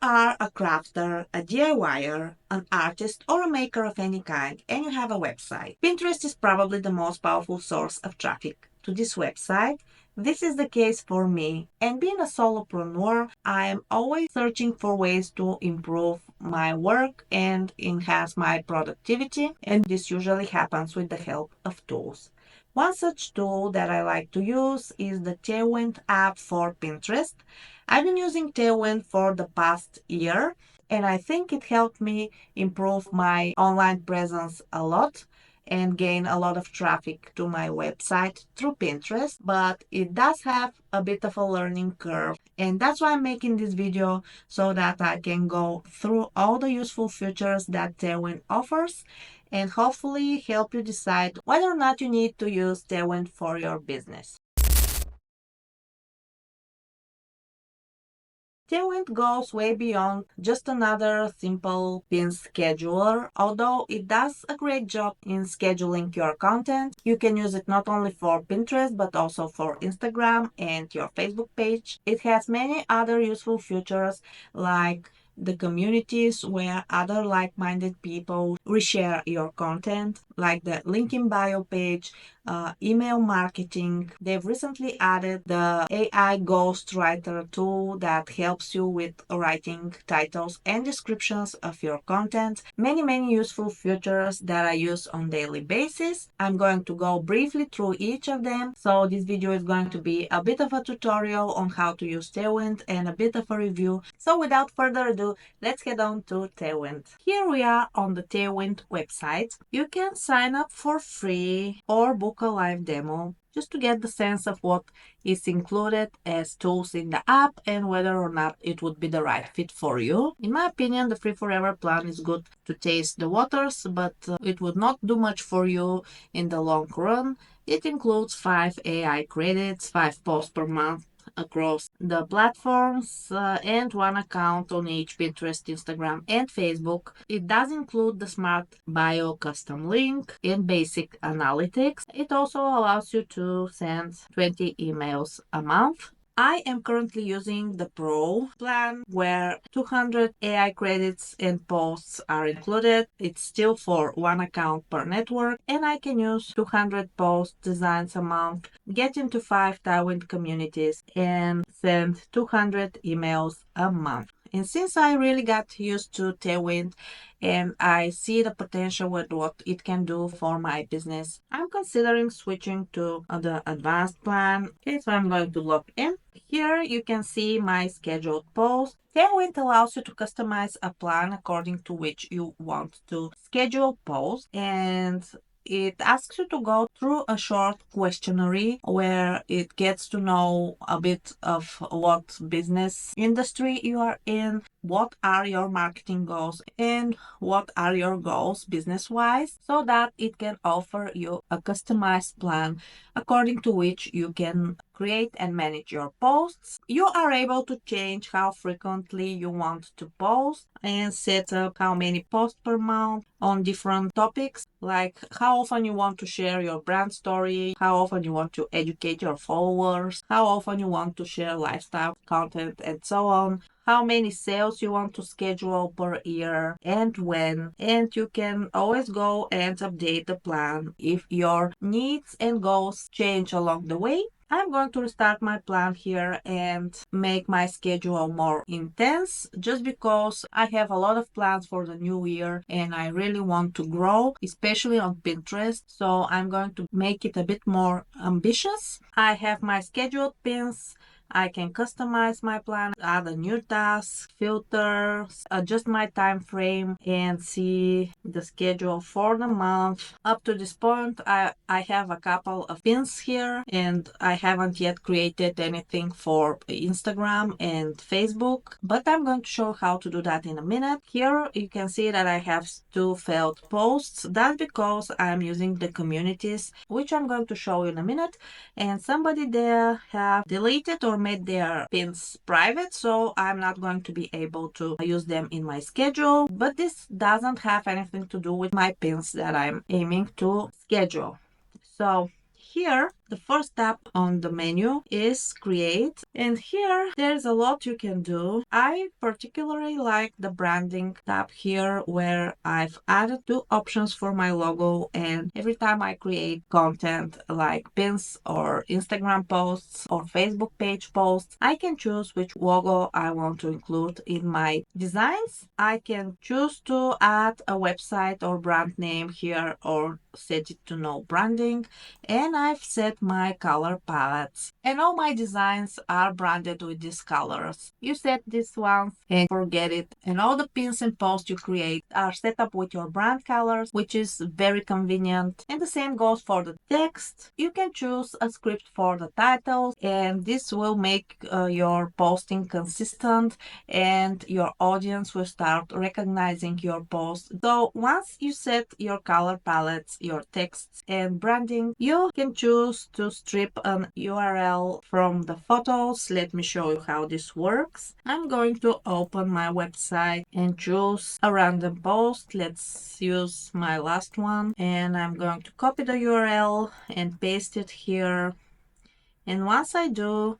are a crafter, a DIYer, an artist, or a maker of any kind, and you have a website, Pinterest is probably the most powerful source of traffic to this website. This is the case for me, and being a solopreneur, I am always searching for ways to improve my work and enhance my productivity, and this usually happens with the help of tools. One such tool that I like to use is the Tailwind app for Pinterest. I've been using Tailwind for the past year, and I think it helped me improve my online presence a lot and gain a lot of traffic to my website through Pinterest, but it does have a bit of a learning curve. And that's why I'm making this video so that I can go through all the useful features that Tailwind offers and hopefully help you decide whether or not you need to use Tailwind for your business. Tailwind goes way beyond just another simple pin scheduler. Although it does a great job in scheduling your content, you can use it not only for Pinterest but also for Instagram and your Facebook page. It has many other useful features like the communities where other like-minded people reshare your content, like the link in bio page, email marketing. They've recently added the AI ghostwriter tool that helps you with writing titles and descriptions of your content. Many useful features that I use on daily basis. I'm going to go briefly through each of them. So this video is going to be a bit of a tutorial on how to use Tailwind and a bit of a review. So without further ado, let's head on to Tailwind. Here we are on the Tailwind website. You can sign up for free or book a live demo just to get the sense of what is included as tools in the app and whether or not it would be the right fit for you. In my opinion, the free forever plan is good to taste the waters, but it would not do much for you in the long run. It includes 5 AI credits, 5 posts per month across the platforms, and 1 account on each Pinterest, Instagram, and Facebook. It does include the Smart Bio custom link and basic analytics. It also allows you to send 20 emails a month. I am currently using the Pro plan where 200 AI credits and posts are included. It's still for 1 account per network, and I can use 200 post designs a month, get into 5 Tailwind communities, and send 200 emails a month. And since I really got used to Tailwind and I see the potential with what it can do for my business, I'm considering switching to the advanced plan. Okay, so I'm going to log in. Here you can see my scheduled posts. Tailwind allows you to customize a plan according to which you want to schedule posts, and it asks you to go through a short questionnaire where it gets to know a bit of what business industry you are in, what are your marketing goals, and what are your goals business-wise, so that it can offer you a customized plan according to which you can create and manage your posts. You are able to change how frequently you want to post and set up how many posts per month on different topics, like how often you want to share your brand story, how often you want to educate your followers, how often you want to share lifestyle content, and so on, how many sales you want to schedule per year and when. And you can always go and update the plan if your needs and goals change along the way. I'm going to restart my plan here and make my schedule more intense just because I have a lot of plans for the new year and I really want to grow, especially on Pinterest. So I'm going to make it a bit more ambitious. I have my scheduled pins. I can customize my plan, add a new task, filters, adjust my time frame, and see the schedule for the month. Up to this point, I have a couple of pins here, and I haven't yet created anything for Instagram and Facebook, but I'm going to show how to do that in a minute. Here you can see that I have 2 failed posts. That's because I'm using the communities, which I'm going to show you in a minute, and somebody there have deleted or made their pins private, so I'm not going to be able to use them in my schedule. But this doesn't have anything to do with my pins that I'm aiming to schedule. So here The first tab on the menu is Create, and here there's a lot you can do. I particularly like the branding tab here, where I've added two options for my logo, and every time I create content like pins or Instagram posts or Facebook page posts, I can choose which logo I want to include in my designs. I can choose to add a website or brand name here or set it to no branding, and I've set my color palettes, and all my designs are branded with these colors. You set this once and forget it, and all the pins and posts you create are set up with your brand colors, which is very convenient. And the same goes for the text. You can choose a script for the titles, and this will make your posting consistent, and your audience will start recognizing your post. So once you set your color palettes, your texts and branding, you can choose to strip an URL from the photos. Let me show you how this works. I'm going to open my website and choose a random post. Let's use my last one, and I'm going to copy the URL and paste it here. And once I do,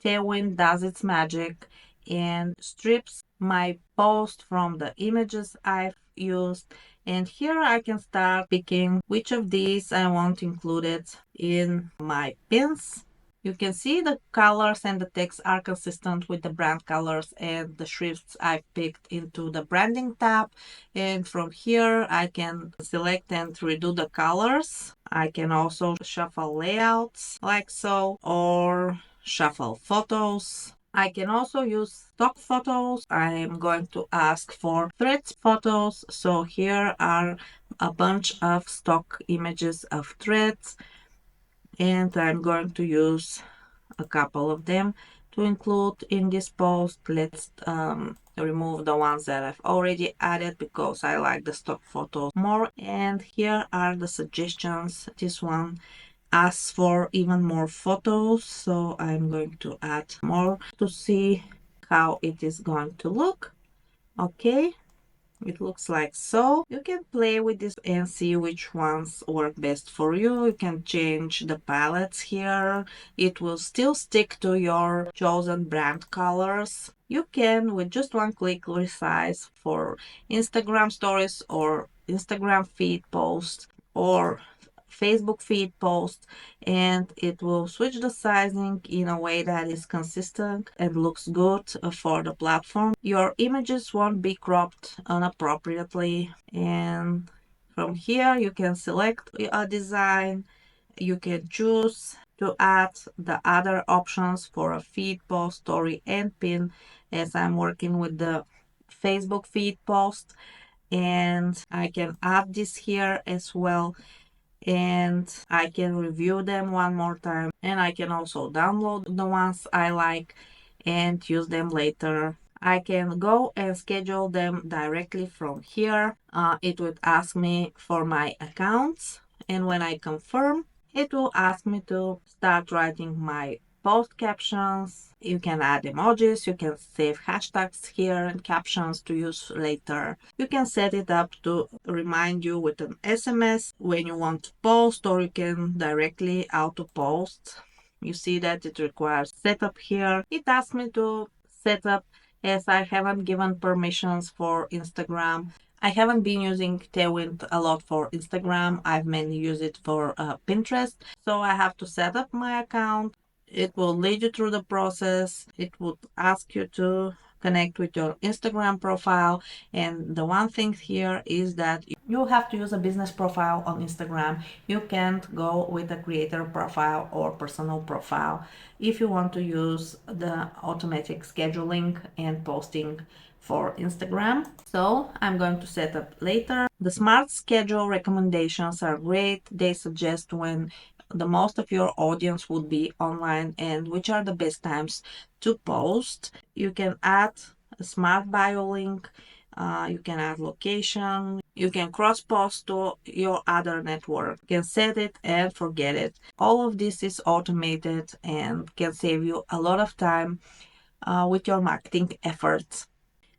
Tailwind does its magic and strips my post from the images I've used. And here I can start picking which of these I want included in my pins. You can see the colors and the text are consistent with the brand colors and the shrifts I picked into the branding tab. And from here, I can select and redo the colors. I can also shuffle layouts like so, or shuffle photos. I can also use stock photos. I am going to ask for threads photos. So here are a bunch of stock images of threads, and I'm going to use a couple of them to include in this post. Let's remove the ones that I've already added because I like the stock photos more. And here are the suggestions. This one asks for even more photos, so I'm going to add more to see how it is going to look. Okay, it looks like so. You can play with this and see which ones work best for you. You can change the palettes here. It will still stick to your chosen brand colors. You can, with just one click, resize for Instagram stories or Instagram feed posts or Facebook feed post, and it will switch the sizing in a way that is consistent and looks good for the platform. Your images won't be cropped inappropriately, and from here you can select a design. You can choose to add the other options for a feed post, story, and pin, as I'm working with the Facebook feed post, and I can add this here as well, and I can review them one more time, and I can also download the ones I like and use them later. I can go and schedule them directly from here. It would ask me for my accounts, and when I confirm, it will ask me to start writing my post captions. You can add emojis, you can save hashtags here and captions to use later. You can set it up to remind you with an SMS when you want to post, or you can directly auto post. You see that it requires setup here. It asks me to set up, as I haven't given permissions for Instagram. I haven't been using Tailwind a lot for Instagram. I've mainly used it for Pinterest. So I have to set up my account. It will lead you through the process. It would ask you to connect with your Instagram profile. And the one thing here is that you have to use a business profile on Instagram. You can't go with a creator profile or personal profile if you want to use the automatic scheduling and posting for Instagram. So I'm going to set up later. The smart schedule recommendations are great. They suggest when the most of your audience would be online and which are the best times to post. You can add a smart bio link. You can add location. You can cross post to your other network. You can set it and forget it. All of this is automated and can save you a lot of time with your marketing efforts.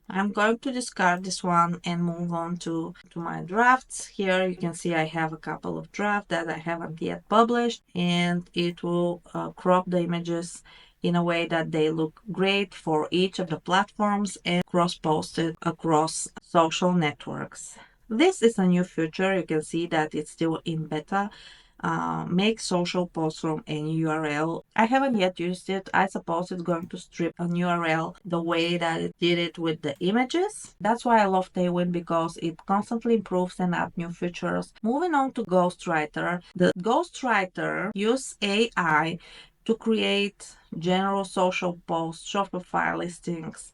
I'm going to discard this one and move on to my drafts. Here you can see I have a couple of drafts that I haven't yet published, and it will crop the images in a way that they look great for each of the platforms and cross-posted across social networks. This is a new feature. You can see that it's still in beta. Make social posts from any URL. I haven't yet used it. I suppose it's going to strip an URL the way that it did it with the images. That's why I love Tailwind, because it constantly improves and adds new features. Moving on to Ghostwriter. The Ghostwriter uses AI to create general social posts, Shopify listings,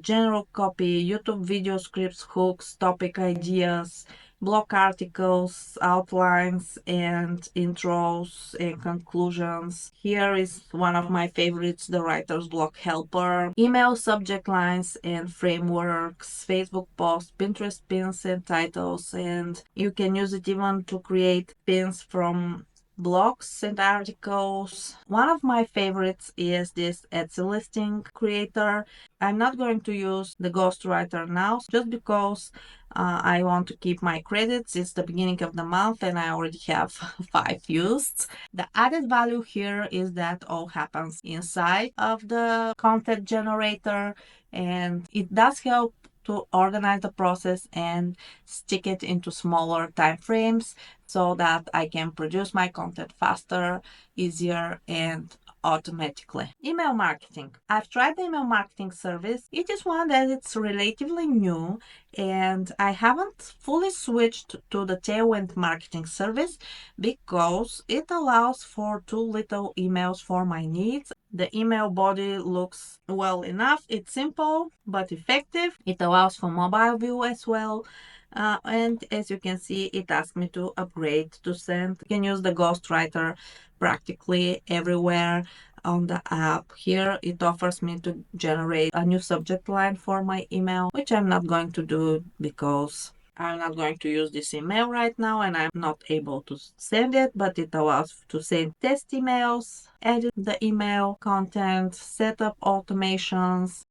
general copy, YouTube video scripts, hooks, topic ideas, blog articles, outlines, and intros and conclusions. Here is one of my favorites, the Writer's Block Helper, email subject lines and frameworks, Facebook posts, Pinterest pins and titles, and you can use it even to create pins from blogs and articles. One of my favorites is this Etsy listing creator. I'm not going to use the ghostwriter now just because I want to keep my credits. It's the beginning of the month and I already have 5 used. The added value here is that all happens inside of the content generator, and it does help to organize the process and stick it into smaller time frames so that I can produce my content faster, easier, and automatically. Email marketing. I've tried the email marketing service. It is one that it's relatively new, and I haven't fully switched to the Tailwind marketing service because it allows for too little emails for my needs. The email body looks well enough. It's simple but effective. It allows for mobile view as well. And as you can see, it asks me to upgrade to send. You can use the ghostwriter practically everywhere on the app. Here it offers me to generate a new subject line for my email, which I'm not going to do because I'm not going to use this email right now and I'm not able to send it, but it allows to send test emails, edit the email content, set up automations,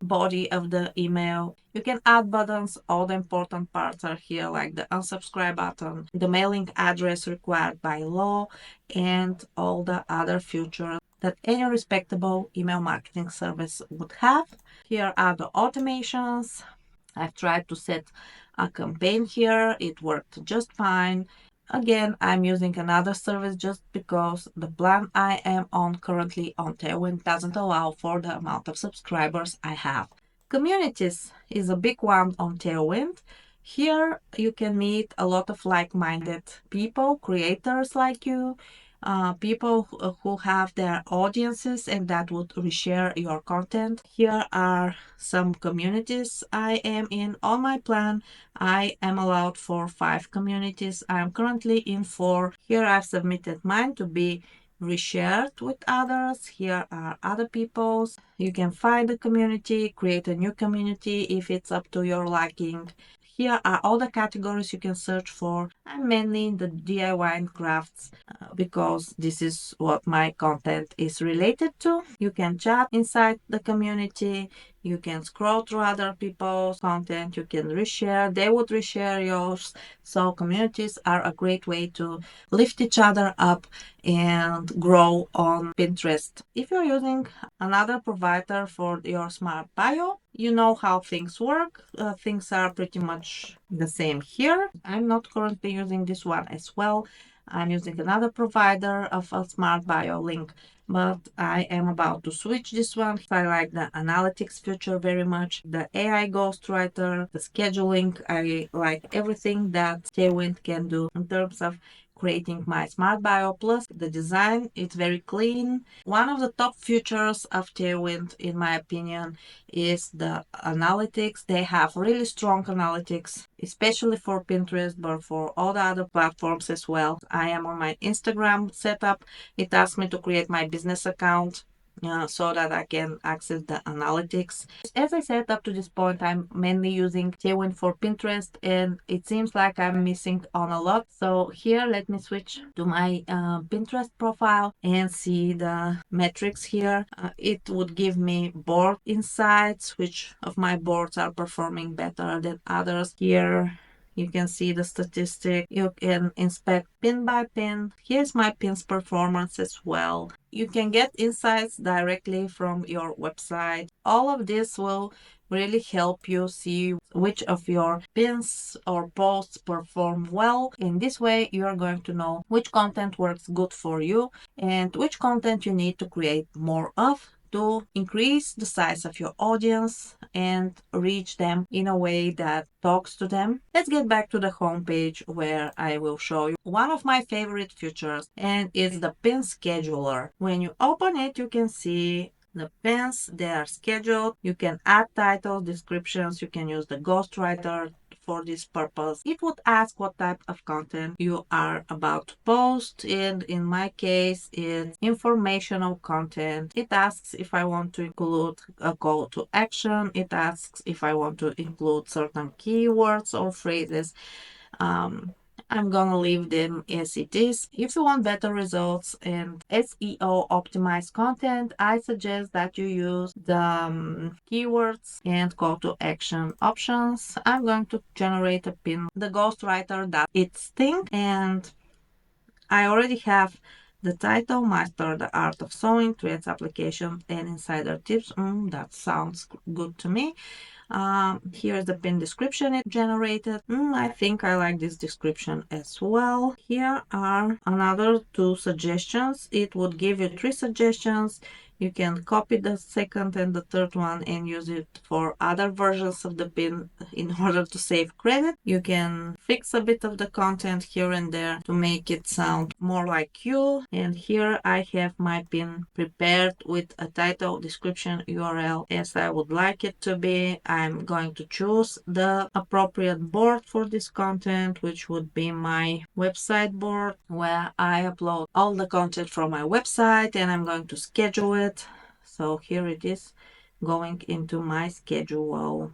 body of the email. You can add buttons. All the important parts are here, like the unsubscribe button, the mailing address required by law, and all the other features that any respectable email marketing service would have. Here are the automations. I've tried to set a campaign here. It worked just fine. Again, I'm using another service just because the plan I am on currently on Tailwind doesn't allow for the amount of subscribers I have. Communities is a big one on Tailwind. Here you can meet a lot of like-minded people, creators like you, people who have their audiences and that would reshare your content. Here are some communities I am in. On my plan, I am allowed for 5 communities. I am currently in 4. Here I've submitted mine to be reshared with others. Here are other people's. You can find a community, create a new community if it's up to your liking. Here are all the categories you can search for. I'm mainly in the DIY and crafts because this is what my content is related to. You can chat inside the community. You can scroll through other people's content. You can reshare. They would reshare yours. So communities are a great way to lift each other up and grow on Pinterest. If you're using another provider for your smart bio, you know how things work. Things are pretty much the same here. I'm not currently using this one as well. I'm using another provider of a smart bio link, but I am about to switch this one. I like the analytics feature very much, the AI ghostwriter, the scheduling. I like everything that Tailwind can do in terms of creating my smart bio. Plus the design, it's very clean. One of the top features of Tailwind, in my opinion, is the analytics. They have really strong analytics, especially for Pinterest, but for all the other platforms as well. I am on my Instagram setup. It asks me to create my business account. so that I can access the analytics. As I said, up to this point, I'm mainly using Tailwind for Pinterest, and it seems like I'm missing on a lot. So here, let me switch to my Pinterest profile and see the metrics here. It would give me board insights, which of my boards are performing better than others. Here you can see the statistic. You can inspect pin by pin. Here's my pins performance as well. You can get insights directly from your website. All of this will really help you see which of your pins or posts perform well. In this way, you are going to know which content works good for you and which content you need to create more of to increase the size of your audience and reach them in a way that talks to them. Let's get back to the homepage where I will show you one of my favorite features, and it's the pin scheduler. When you open it, you can see the pins, they are scheduled. You can add titles, descriptions. You can use the ghostwriter for this purpose. It would ask what type of content you are about to post, and in my case it's informational content. It asks if I want to include a call to action. It asks if I want to include certain keywords or phrases. I'm gonna leave them as it is. If you want better results and SEO optimized content, I suggest that you use the keywords and call to action options. I'm going to generate a pin. The ghostwriter that it's thing, and I already have the title, Master the Art of Sewing, Trades Application and Insider Tips. That sounds good to me. Here's the pin description it generated. I think I like this description as well. Here are another 2 suggestions. It would give you 3 suggestions. You can copy the second and the third one and use it for other versions of the pin in order to save credit. You can fix a bit of the content here and there to make it sound more like you. And here I have my pin prepared with a title, description, URL as I would like it to be. I'm going to choose the appropriate board for this content, which would be my website board where I upload all the content from my website, and I'm going to schedule it. So here it is going into my schedule.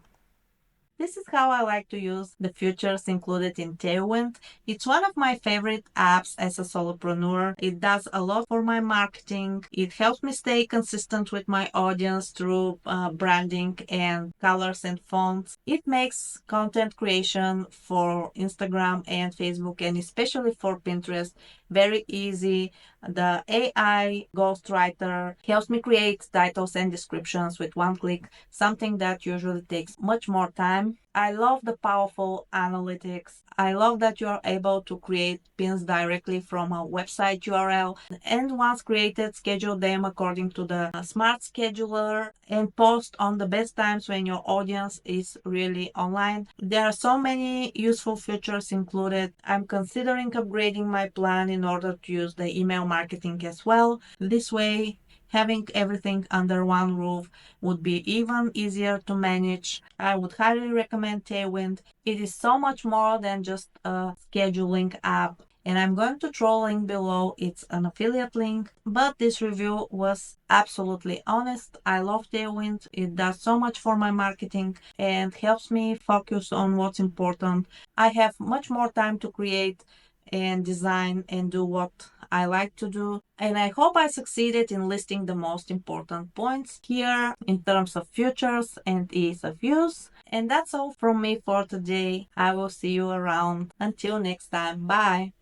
This is how I like to use the features included in Tailwind. It's one of my favorite apps as a solopreneur. It does a lot for my marketing. It helps me stay consistent with my audience through branding and colors and fonts. It makes content creation for Instagram and Facebook, and especially for Pinterest, very easy. The AI ghostwriter helps me create titles and descriptions with one click, something that usually takes much more time. I love the powerful analytics. I love that you're able to create pins directly from a website URL, and once created, schedule them according to the smart scheduler and post on the best times when your audience is really online. There are so many useful features included. I'm considering upgrading my plan in order to use the email marketing as well. This way, having everything under one roof would be even easier to manage. I would highly recommend Tailwind. It is so much more than just a scheduling app. And I'm going to throw a link below. It's an affiliate link. But this review was absolutely honest. I love Tailwind. It does so much for my marketing and helps me focus on what's important. I have much more time to create and design and do what I like to do. And I hope I succeeded in listing the most important points here in terms of features and ease of use. And that's all from me for today. I will see you around. Until next time, bye.